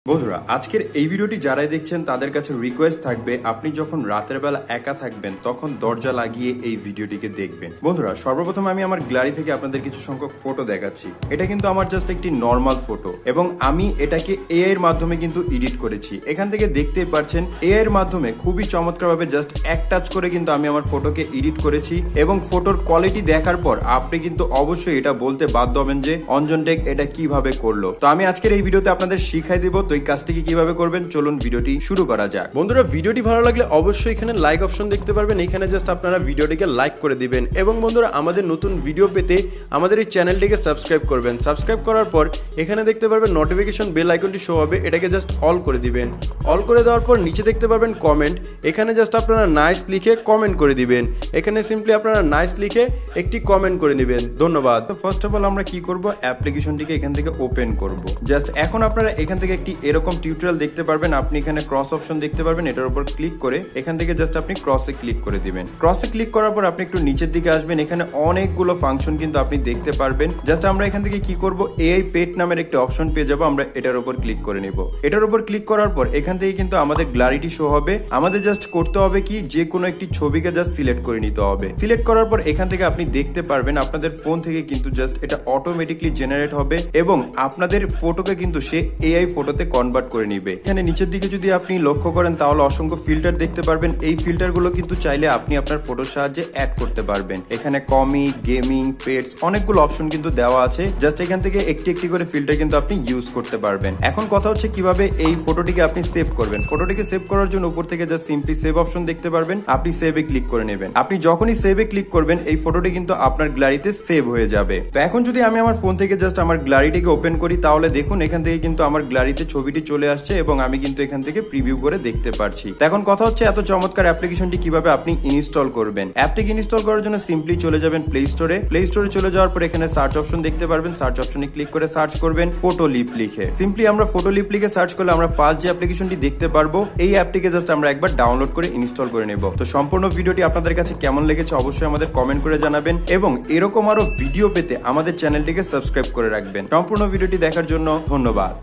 বন্ধুরা আজকের এই ভিডিওটি যারাই দেখছেন তাদের কাছে রিকোয়েস্ট থাকবে আপনি যখন রাতের বেলা একা থাকবেন তখন দরজা লাগিয়ে এই ভিডিওটিকে দেখবেন। বন্ধুরা সর্বপ্রথম আমি আমার গ্যালারি থেকে আপনাদের কিছু সংখ্যক ফটো দেখাচ্ছি। এটা কিন্তু আমার জাস্ট একটি নর্মাল ফটো এবং আমি এটাকে এআই এর মাধ্যমে কিন্তু এডিট করেছি। এখান থেকে দেখতেই পাচ্ছেন এআই এর মাধ্যমে খুবই চমৎকারভাবে জাস্ট এক টাচ করে কিন্তু আমি আমার ফটোকে এডিট করেছি এবং ফটোর কোয়ালিটি দেখার পর আপনি কিন্তু অবশ্যই এটা বলতে বাধ্য হবেন যে অঞ্জন টেক এটা কিভাবে করলো। তো আমি আজকের এই ভিডিওতে আপনাদের শিখাই দেব তো এই কাজটিকে কিভাবে করবেন। চলুন ভিডিওটি শুরু করা যাক। বন্ধুরা ভিডিওটি ভালো লাগলে অবশ্যই এখানে লাইক অপশন দেখতে পারবেন, এখানে জাস্ট আপনারা ভিডিওটিকে লাইক করে দিবেন এবং বন্ধুরা আমাদের নতুন ভিডিও পেতে আমাদের এই চ্যানেলটিকে সাবস্ক্রাইব করবেন। সাবস্ক্রাইব করার পর এখানে দেখতে পারবেন নোটিফিকেশন বেল আইকনটি শো হবে, এটাকে জাস্ট অল করে দিবেন। অল করে দেওয়ার পর নিচে দেখতে পারবেন কমেন্ট, এখানে জাস্ট আপনারা নাইস লিখে কমেন্ট করে দিবেন। এখানে সিম্পলি আপনারা নাইস লিখে একটি কমেন্ট করে নেবেন। ধন্যবাদ। তো ফার্স্ট অফ অল আমরা কি করব, অ্যাপ্লিকেশনটিকে এখান থেকে ওপেন করব। জাস্ট এখন আপনারা এখান থেকে একটি এরকম টিউটোরিয়াল দেখতে পারবেন। আপনি এখানে ক্রস অপশন দেখতে পারবেন, এটার উপর ক্লিক করে এখান থেকে জাস্ট আপনি ক্রসে ক্লিক করে দিবেন। ক্রসে ক্লিক করার পর আপনি একটু নিচের দিকে আসবেন, এখানে অনেকগুলো ফাংশন কিন্তু আপনি দেখতে পারবেন। জাস্ট আমরা এখান থেকে কি করব, এআই পেট নামের একটি অপশন পেয়ে যাবো, আমরা এটার উপর ক্লিক করে নিব। এটার উপর ক্লিক করার পর এখান থেকে কিন্তু আমাদের গ্যালারিটি শো হবে। আমাদের জাস্ট করতে হবে কি, যে কোনো একটি ছবিকে জাস্ট সিলেক্ট করে নিতে হবে। সিলেক্ট করার পর এখান থেকে আপনি দেখতে পারবেন আপনাদের ফোন থেকে কিন্তু জাস্ট এটা অটোমেটিকলি জেনারেট হবে এবং আপনাদের ফটোকে কিন্তু সে এআই ফটোতে কনভার্ট করে নিবে। এখানে নিচের দিকে যদি আপনি লক্ষ্য করেন তাহলে অসংখ্য ফিল্টার দেখতে পারবেন। এই ফিল্টার গুলো কিন্তু চাইলে আপনি আপনার ফটোর সাহায্যে অ্যাড করতে পারবেন। এখানে কমিক, গেমিং, পেটস অনেকগুলো অপশন কিন্তু দেওয়া আছে। জাস্ট এখান থেকে একটি একটি করে ফিল্টার কিন্তু আপনি ইউজ করতে পারবেন। এখন কথা হচ্ছে কিভাবে এই ফটোটিকে আপনি সেভ করবেন। ফটোটিকে সেভ করার জন্য উপর থেকে জাস্ট সিম্পলি সেভ অপশন দেখতে পারবেন, আপনি সেভে ক্লিক করে নেবেন। আপনি যখনই সেভে ক্লিক করবেন এই ফটোটি কিন্তু আপনার গ্যালারিতে সেভ হয়ে যাবে। তো এখন যদি আমি আমার ফোন থেকে জাস্ট আমার গ্যালারিটিকে ওপেন করি তাহলে দেখুন এখান থেকে কিন্তু আমার গ্যালারিতে ছবিটি চলে আসছে এবং আমি কিন্তু এখান থেকে প্রিভিউ করে দেখতে পারছি। তো এখন কথা হচ্ছে এত চমৎকার অ্যাপ্লিকেশনটি কিভাবে আপনি ইনস্টল করবেন। অ্যাপটিকে ইনস্টল করার জন্য সিম্পলি চলে যাবেন প্লে স্টোরে। প্লে স্টোরে চলে যাওয়ার পর এখানে সার্চ অপশন দেখতে পারবেন, সার্চ অপশনে ক্লিক করে সার্চ করবেন ফটোলিপ লিখে। সিম্পলি আমরা ফটোলিপ লিখে সার্চ করলে আমরা ফার্স্ট যে অ্যাপ্লিকেশনটি দেখতে পারবো এই অ্যাপটিকে জাস্ট আমরা একবার ডাউনলোড করে ইনস্টল করে নেব। তো সম্পূর্ণ ভিডিওটি আপনাদের কাছে কেমন লেগেছে অবশ্যই আমাদের কমেন্ট করে জানাবেন এবং এরকম আরো ভিডিও পেতে আমাদের চ্যানেলটিকে সাবস্ক্রাইব করে রাখবেন। সম্পূর্ণ ভিডিওটি দেখার জন্য ধন্যবাদ।